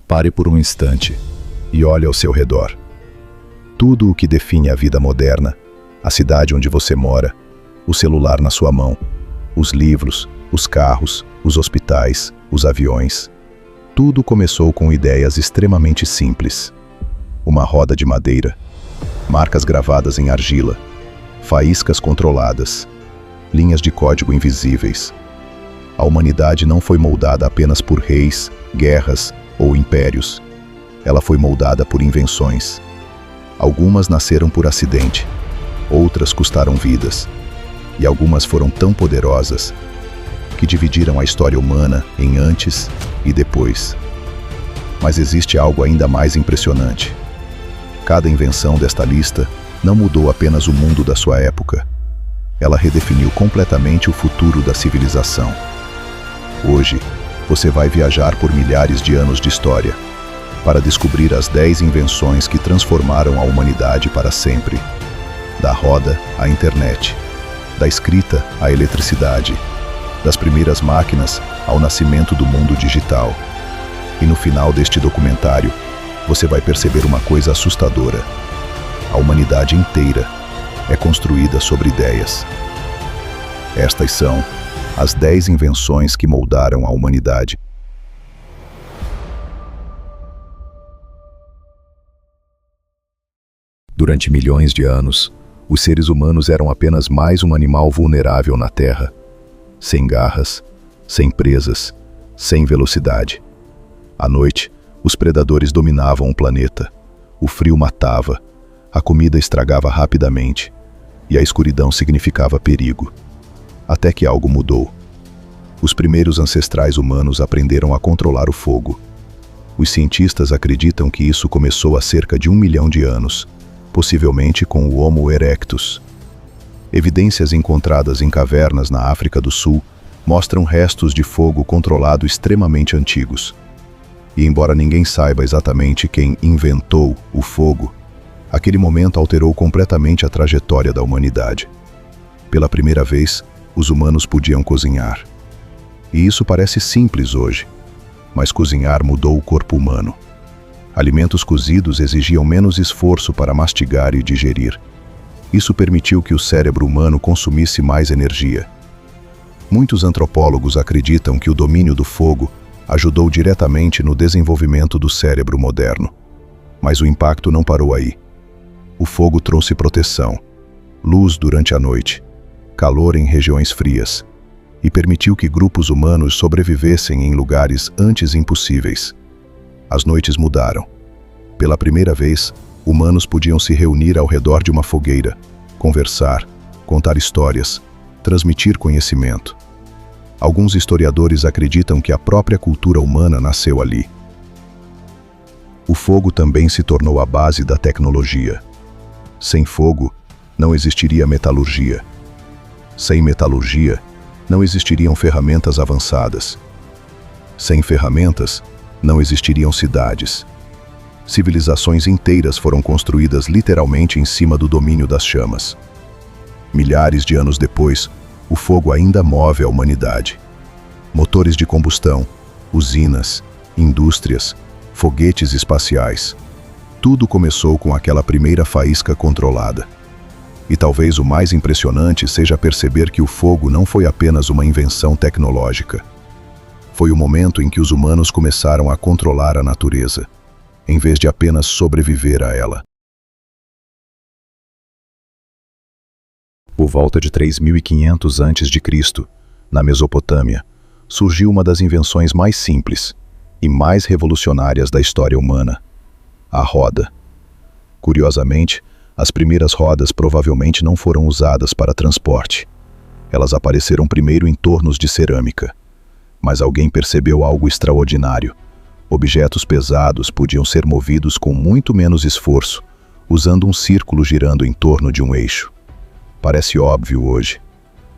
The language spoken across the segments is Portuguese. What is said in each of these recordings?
Pare por um instante e olhe ao seu redor. Tudo o que define a vida moderna, a cidade onde você mora, o celular na sua mão, os livros, os carros, os hospitais, os aviões. Tudo começou com ideias extremamente simples. Uma roda de madeira, marcas gravadas em argila, faíscas controladas, linhas de código invisíveis. A humanidade não foi moldada apenas por reis, guerras ou impérios. Ela foi moldada por invenções. Algumas nasceram por acidente, outras custaram vidas, e algumas foram tão poderosas que dividiram a história humana em antes e depois. Mas existe algo ainda mais impressionante. Cada invenção desta lista não mudou apenas o mundo da sua época. Ela redefiniu completamente o futuro da civilização. Hoje, você vai viajar por milhares de anos de história para descobrir as 10 invenções que transformaram a humanidade para sempre. Da roda à internet, da escrita à eletricidade, das primeiras máquinas ao nascimento do mundo digital. E no final deste documentário, você vai perceber uma coisa assustadora. A humanidade inteira é construída sobre ideias. Estas são as 10 invenções que moldaram a humanidade. Durante milhões de anos, os seres humanos eram apenas mais um animal vulnerável na Terra. Sem garras, sem presas, sem velocidade. À noite, os predadores dominavam o planeta. O frio matava, a comida estragava rapidamente, e a escuridão significava perigo. Até que algo mudou. Os primeiros ancestrais humanos aprenderam a controlar o fogo. Os cientistas acreditam que isso começou há cerca de 1 milhão de anos, possivelmente com o Homo erectus. Evidências encontradas em cavernas na África do Sul mostram restos de fogo controlado extremamente antigos. E embora ninguém saiba exatamente quem inventou o fogo, aquele momento alterou completamente a trajetória da humanidade. Pela primeira vez, os humanos podiam cozinhar. E isso parece simples hoje, mas cozinhar mudou o corpo humano. Alimentos cozidos exigiam menos esforço para mastigar e digerir. Isso permitiu que o cérebro humano consumisse mais energia. Muitos antropólogos acreditam que o domínio do fogo ajudou diretamente no desenvolvimento do cérebro moderno. Mas o impacto não parou aí. O fogo trouxe proteção, luz durante a noite, calor em regiões frias, e permitiu que grupos humanos sobrevivessem em lugares antes impossíveis. As noites mudaram. Pela primeira vez, humanos podiam se reunir ao redor de uma fogueira, conversar, contar histórias, transmitir conhecimento. Alguns historiadores acreditam que a própria cultura humana nasceu ali. O fogo também se tornou a base da tecnologia. Sem fogo, não existiria metalurgia. Sem metalurgia, não existiriam ferramentas avançadas. Sem ferramentas, não existiriam cidades. Civilizações inteiras foram construídas literalmente em cima do domínio das chamas. Milhares de anos depois, o fogo ainda move a humanidade. Motores de combustão, usinas, indústrias, foguetes espaciais. Tudo começou com aquela primeira faísca controlada. E talvez o mais impressionante seja perceber que o fogo não foi apenas uma invenção tecnológica. Foi o momento em que os humanos começaram a controlar a natureza, em vez de apenas sobreviver a ela. Por volta de 3500 a.C., na Mesopotâmia, surgiu uma das invenções mais simples e mais revolucionárias da história humana: a roda. Curiosamente, as primeiras rodas provavelmente não foram usadas para transporte. Elas apareceram primeiro em tornos de cerâmica. Mas alguém percebeu algo extraordinário. Objetos pesados podiam ser movidos com muito menos esforço, usando um círculo girando em torno de um eixo. Parece óbvio hoje,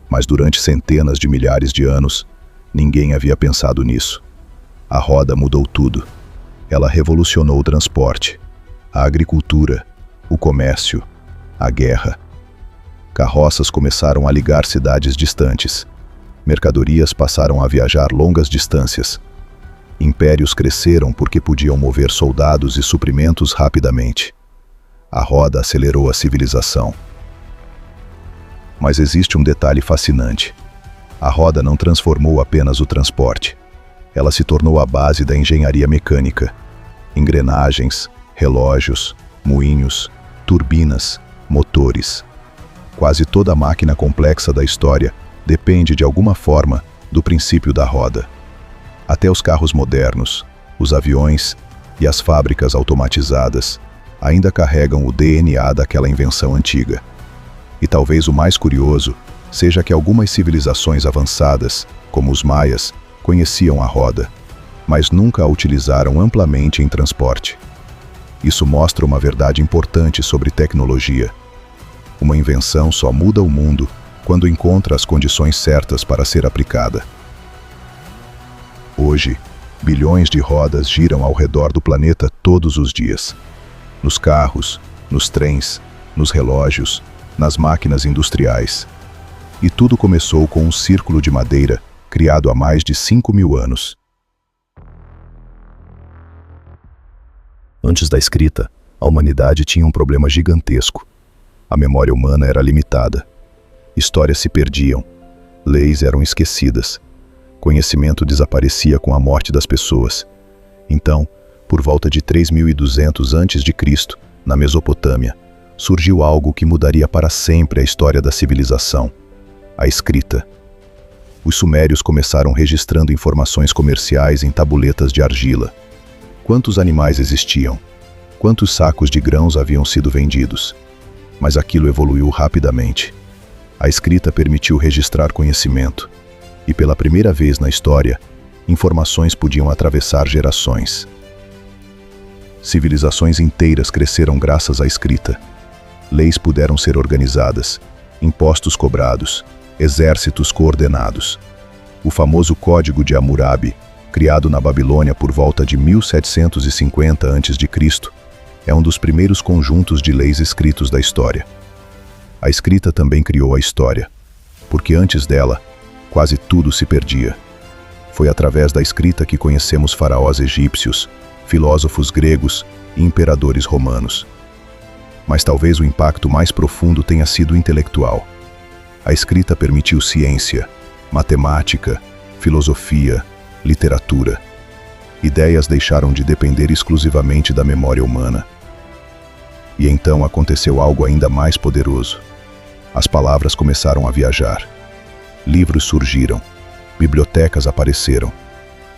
mas durante centenas de milhares de anos, ninguém havia pensado nisso. A roda mudou tudo. Ela revolucionou o transporte, a agricultura, o comércio, a guerra. Carroças começaram a ligar cidades distantes. Mercadorias passaram a viajar longas distâncias. Impérios cresceram porque podiam mover soldados e suprimentos rapidamente. A roda acelerou a civilização. Mas existe um detalhe fascinante. A roda não transformou apenas o transporte. Ela se tornou a base da engenharia mecânica. Engrenagens, relógios, moinhos, turbinas, motores. Quase toda a máquina complexa da história depende de alguma forma do princípio da roda. Até os carros modernos, os aviões e as fábricas automatizadas ainda carregam o DNA daquela invenção antiga. E talvez o mais curioso seja que algumas civilizações avançadas, como os maias, conheciam a roda, mas nunca a utilizaram amplamente em transporte. Isso mostra uma verdade importante sobre tecnologia. Uma invenção só muda o mundo quando encontra as condições certas para ser aplicada. Hoje, bilhões de rodas giram ao redor do planeta todos os dias. Nos carros, nos trens, nos relógios, nas máquinas industriais. E tudo começou com um círculo de madeira criado há mais de 5.000 anos. Antes da escrita, a humanidade tinha um problema gigantesco. A memória humana era limitada. Histórias se perdiam. Leis eram esquecidas. Conhecimento desaparecia com a morte das pessoas. Então, por volta de 3.200 a.C., na Mesopotâmia, surgiu algo que mudaria para sempre a história da civilização: a escrita. Os sumérios começaram registrando informações comerciais em tabuletas de argila. Quantos animais existiam? Quantos sacos de grãos haviam sido vendidos? Mas aquilo evoluiu rapidamente. A escrita permitiu registrar conhecimento. E pela primeira vez na história, informações podiam atravessar gerações. Civilizações inteiras cresceram graças à escrita. Leis puderam ser organizadas, impostos cobrados, exércitos coordenados. O famoso Código de Hammurabi, criado na Babilônia por volta de 1750 a.C., é um dos primeiros conjuntos de leis escritos da história. A escrita também criou a história, porque antes dela, quase tudo se perdia. Foi através da escrita que conhecemos faraós egípcios, filósofos gregos e imperadores romanos. Mas talvez o impacto mais profundo tenha sido intelectual. A escrita permitiu ciência, matemática, filosofia, literatura. Ideias deixaram de depender exclusivamente da memória humana. E então aconteceu algo ainda mais poderoso. As palavras começaram a viajar. Livros surgiram, bibliotecas apareceram.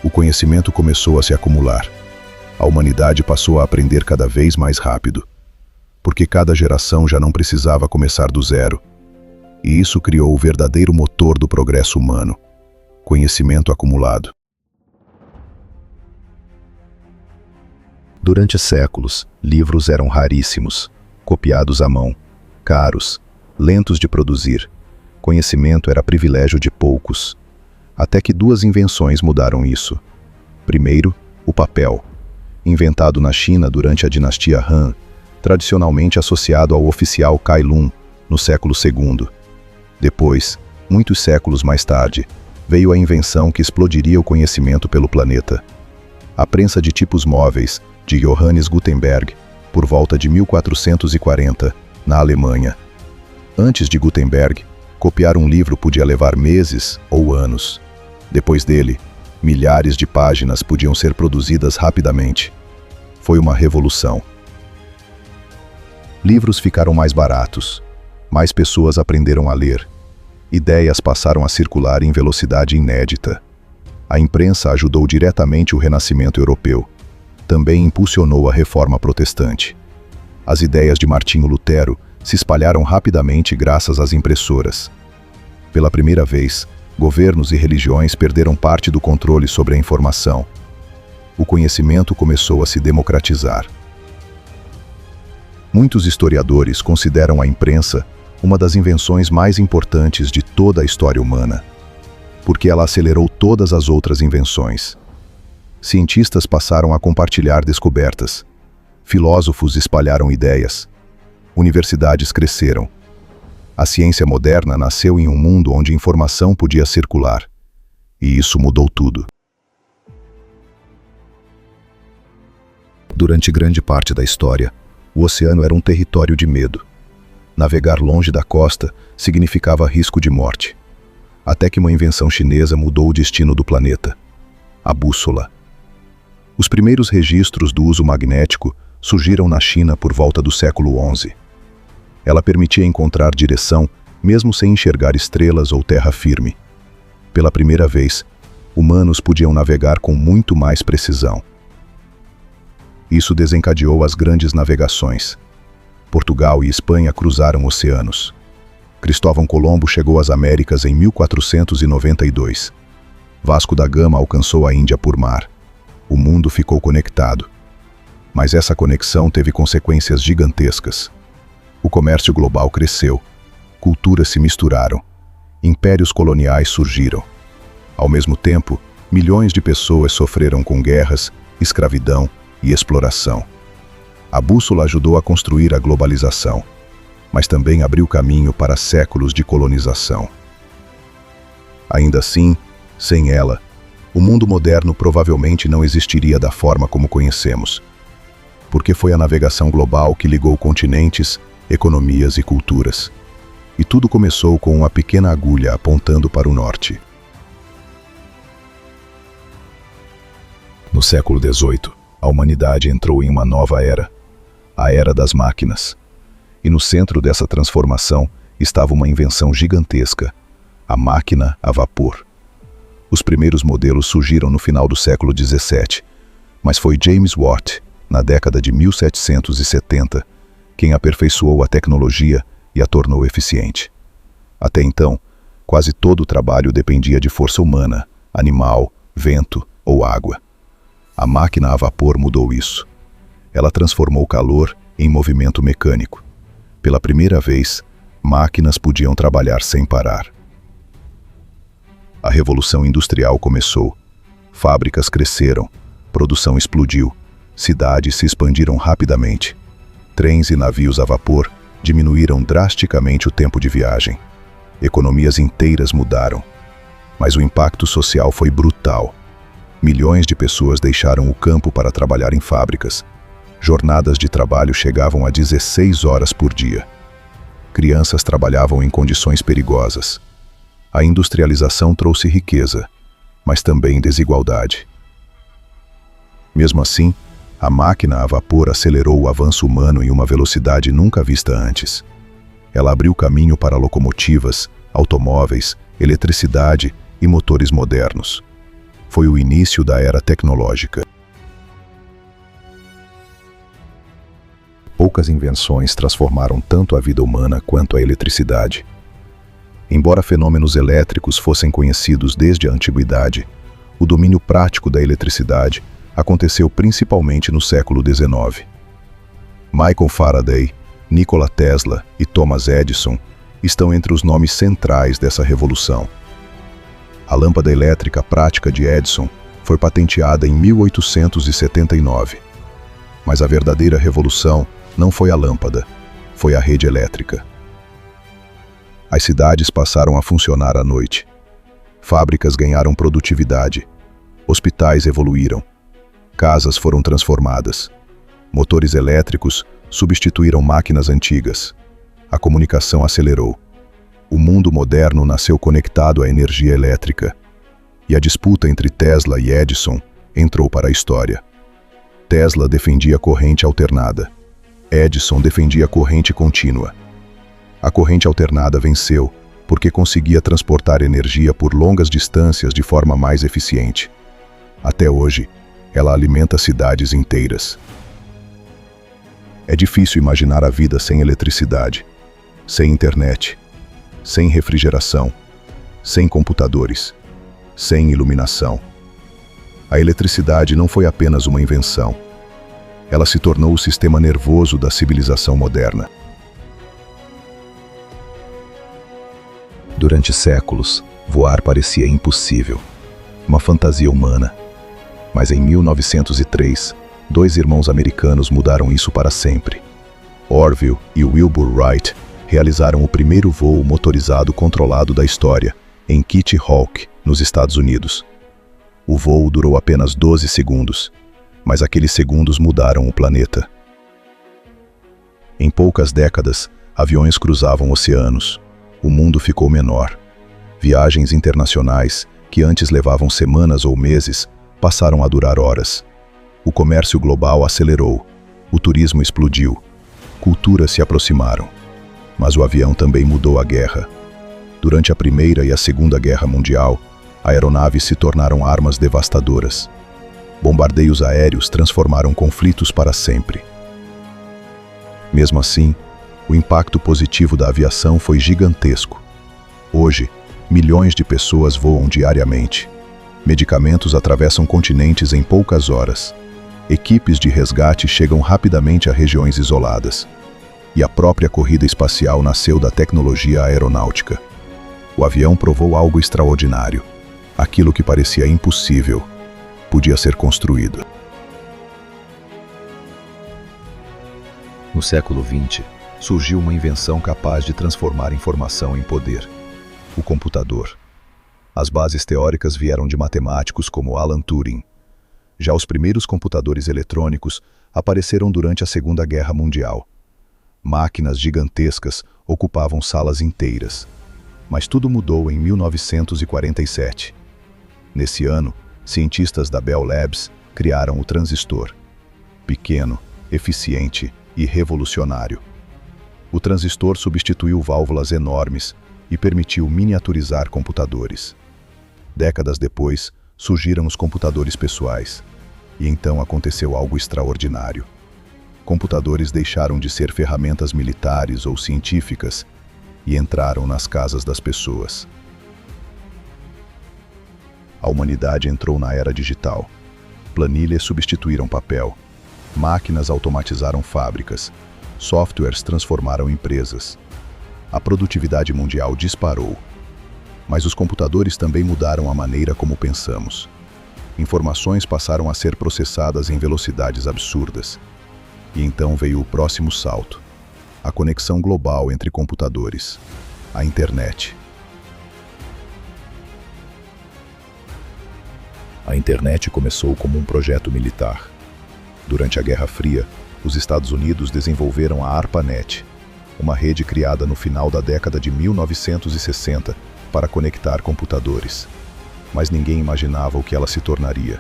O conhecimento começou a se acumular. A humanidade passou a aprender cada vez mais rápido, porque cada geração já não precisava começar do zero. E isso criou o verdadeiro motor do progresso humano: conhecimento acumulado. Durante séculos, livros eram raríssimos, copiados à mão, caros, lentos de produzir. Conhecimento era privilégio de poucos. Até que duas invenções mudaram isso. Primeiro, o papel. Inventado na China durante a dinastia Han, tradicionalmente associado ao oficial Cai Lun, no século II. Depois, muitos séculos mais tarde, veio a invenção que explodiria o conhecimento pelo planeta. A prensa de tipos móveis, de Johannes Gutenberg, por volta de 1440, na Alemanha. Antes de Gutenberg, copiar um livro podia levar meses ou anos. Depois dele, milhares de páginas podiam ser produzidas rapidamente. Foi uma revolução. Livros ficaram mais baratos. Mais pessoas aprenderam a ler. Ideias passaram a circular em velocidade inédita. A imprensa ajudou diretamente o renascimento europeu. Também impulsionou a reforma protestante. As ideias de Martinho Lutero se espalharam rapidamente graças às impressoras. Pela primeira vez, governos e religiões perderam parte do controle sobre a informação. O conhecimento começou a se democratizar. Muitos historiadores consideram a imprensa uma das invenções mais importantes de toda a história humana, porque ela acelerou todas as outras invenções. Cientistas passaram a compartilhar descobertas. Filósofos espalharam ideias. Universidades cresceram. A ciência moderna nasceu em um mundo onde informação podia circular. E isso mudou tudo. Durante grande parte da história, o oceano era um território de medo. Navegar longe da costa significava risco de morte. Até que uma invenção chinesa mudou o destino do planeta: a bússola. Os primeiros registros do uso magnético surgiram na China por volta do século XI. Ela permitia encontrar direção mesmo sem enxergar estrelas ou terra firme. Pela primeira vez, humanos podiam navegar com muito mais precisão. Isso desencadeou as grandes navegações. Portugal e Espanha cruzaram oceanos. Cristóvão Colombo chegou às Américas em 1492. Vasco da Gama alcançou a Índia por mar. O mundo ficou conectado. Mas essa conexão teve consequências gigantescas. O comércio global cresceu. Culturas se misturaram. Impérios coloniais surgiram. Ao mesmo tempo, milhões de pessoas sofreram com guerras, escravidão e exploração. A bússola ajudou a construir a globalização, mas também abriu caminho para séculos de colonização. Ainda assim, sem ela, o mundo moderno provavelmente não existiria da forma como conhecemos, porque foi a navegação global que ligou continentes, economias e culturas. E tudo começou com uma pequena agulha apontando para o norte. No século XVIII, a humanidade entrou em uma nova era, a Era das Máquinas. E no centro dessa transformação estava uma invenção gigantesca, a máquina a vapor. Os primeiros modelos surgiram no final do século XVII, mas foi James Watt, na década de 1770, quem aperfeiçoou a tecnologia e a tornou eficiente. Até então, quase todo o trabalho dependia de força humana, animal, vento ou água. A máquina a vapor mudou isso. Ela transformou calor em movimento mecânico. Pela primeira vez, máquinas podiam trabalhar sem parar. A Revolução Industrial começou. Fábricas cresceram, produção explodiu, cidades se expandiram rapidamente. Trens e navios a vapor diminuíram drasticamente o tempo de viagem. Economias inteiras mudaram. Mas o impacto social foi brutal. Milhões de pessoas deixaram o campo para trabalhar em fábricas. Jornadas de trabalho chegavam a 16 horas por dia. Crianças trabalhavam em condições perigosas. A industrialização trouxe riqueza, mas também desigualdade. Mesmo assim, a máquina a vapor acelerou o avanço humano em uma velocidade nunca vista antes. Ela abriu caminho para locomotivas, automóveis, eletricidade e motores modernos. Foi o início da era tecnológica. Poucas invenções transformaram tanto a vida humana quanto a eletricidade. Embora fenômenos elétricos fossem conhecidos desde a antiguidade, o domínio prático da eletricidade aconteceu principalmente no século XIX. Michael Faraday, Nikola Tesla e Thomas Edison estão entre os nomes centrais dessa revolução. A lâmpada elétrica prática de Edison foi patenteada em 1879. Mas a verdadeira revolução não foi a lâmpada, foi a rede elétrica. As cidades passaram a funcionar à noite. Fábricas ganharam produtividade. Hospitais evoluíram. Casas foram transformadas. Motores elétricos substituíram máquinas antigas. A comunicação acelerou. O mundo moderno nasceu conectado à energia elétrica. E a disputa entre Tesla e Edison entrou para a história. Tesla defendia corrente alternada. Edison defendia corrente contínua. A corrente alternada venceu porque conseguia transportar energia por longas distâncias de forma mais eficiente. Até hoje, ela alimenta cidades inteiras. É difícil imaginar a vida sem eletricidade, sem internet, sem refrigeração, sem computadores, sem iluminação. A eletricidade não foi apenas uma invenção. Ela se tornou o sistema nervoso da civilização moderna. Durante séculos, voar parecia impossível, uma fantasia humana. Mas em 1903, dois irmãos americanos mudaram isso para sempre. Orville e Wilbur Wright realizaram o primeiro voo motorizado controlado da história, em Kitty Hawk, nos Estados Unidos. O voo durou apenas 12 segundos, Mas aqueles segundos mudaram o planeta. Em poucas décadas, aviões cruzavam oceanos. O mundo ficou menor. Viagens internacionais, que antes levavam semanas ou meses, passaram a durar horas. O comércio global acelerou. O turismo explodiu. Culturas se aproximaram. Mas o avião também mudou a guerra. Durante a Primeira e a Segunda Guerra Mundial, aeronaves se tornaram armas devastadoras. Bombardeios aéreos transformaram conflitos para sempre. Mesmo assim, o impacto positivo da aviação foi gigantesco. Hoje, milhões de pessoas voam diariamente. Medicamentos atravessam continentes em poucas horas. Equipes de resgate chegam rapidamente a regiões isoladas. E a própria corrida espacial nasceu da tecnologia aeronáutica. O avião provou algo extraordinário. Aquilo que parecia impossível podia ser construído. No século XX, surgiu uma invenção capaz de transformar informação em poder: o computador. As bases teóricas vieram de matemáticos como Alan Turing. Já os primeiros computadores eletrônicos apareceram durante a Segunda Guerra Mundial. Máquinas gigantescas ocupavam salas inteiras. Mas tudo mudou em 1947. Nesse ano, cientistas da Bell Labs criaram o transistor. Pequeno, eficiente e revolucionário. O transistor substituiu válvulas enormes e permitiu miniaturizar computadores. Décadas depois, surgiram os computadores pessoais. E então aconteceu algo extraordinário. Computadores deixaram de ser ferramentas militares ou científicas e entraram nas casas das pessoas. A humanidade entrou na era digital. Planilhas substituíram papel. Máquinas automatizaram fábricas. Softwares transformaram empresas. A produtividade mundial disparou. Mas os computadores também mudaram a maneira como pensamos. Informações passaram a ser processadas em velocidades absurdas. E então veio o próximo salto: a conexão global entre computadores, a internet. A internet começou como um projeto militar. Durante a Guerra Fria, os Estados Unidos desenvolveram a ARPANET, uma rede criada no final da década de 1960 para conectar computadores. Mas ninguém imaginava o que ela se tornaria.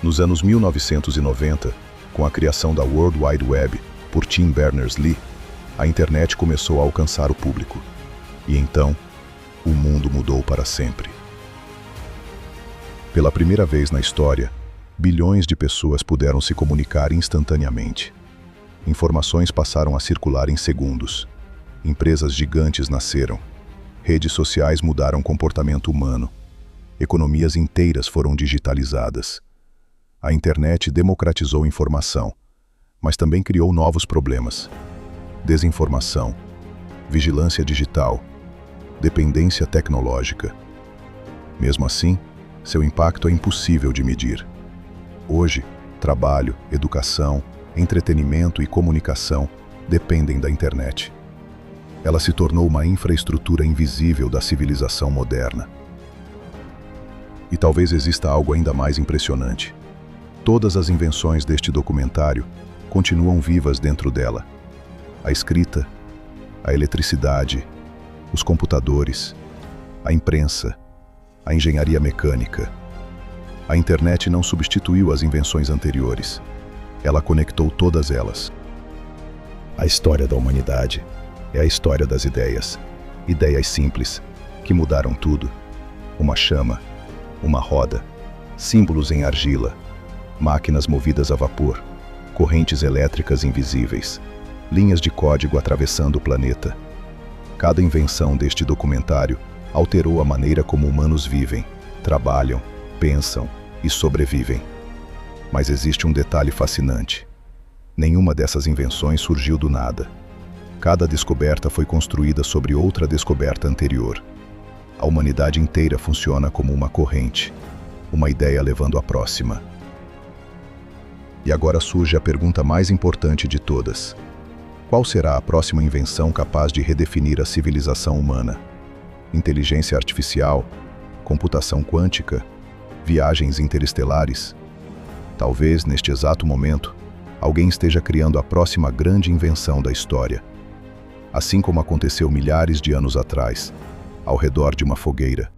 Nos anos 1990, com a criação da World Wide Web por Tim Berners-Lee, a internet começou a alcançar o público. E então, o mundo mudou para sempre. Pela primeira vez na história, bilhões de pessoas puderam se comunicar instantaneamente. Informações passaram a circular em segundos. Empresas gigantes nasceram. Redes sociais mudaram o comportamento humano. Economias inteiras foram digitalizadas. A internet democratizou a informação, mas também criou novos problemas: desinformação, vigilância digital, dependência tecnológica. Mesmo assim, seu impacto é impossível de medir. Hoje, trabalho, educação, entretenimento e comunicação dependem da internet. Ela se tornou uma infraestrutura invisível da civilização moderna. E talvez exista algo ainda mais impressionante. Todas as invenções deste documentário continuam vivas dentro dela. A escrita, a eletricidade, os computadores, a imprensa, a engenharia mecânica. A internet não substituiu as invenções anteriores. Ela conectou todas elas. A história da humanidade é a história das ideias. Ideias simples, que mudaram tudo. Uma chama, uma roda, símbolos em argila, máquinas movidas a vapor, correntes elétricas invisíveis, linhas de código atravessando o planeta. Cada invenção deste documentário alterou a maneira como humanos vivem, trabalham, pensam e sobrevivem. Mas existe um detalhe fascinante. Nenhuma dessas invenções surgiu do nada. Cada descoberta foi construída sobre outra descoberta anterior. A humanidade inteira funciona como uma corrente, uma ideia levando à próxima. E agora surge a pergunta mais importante de todas: qual será a próxima invenção capaz de redefinir a civilização humana? Inteligência artificial? Computação quântica? Viagens interestelares? Talvez, neste exato momento, alguém esteja criando a próxima grande invenção da história. Assim como aconteceu milhares de anos atrás, ao redor de uma fogueira.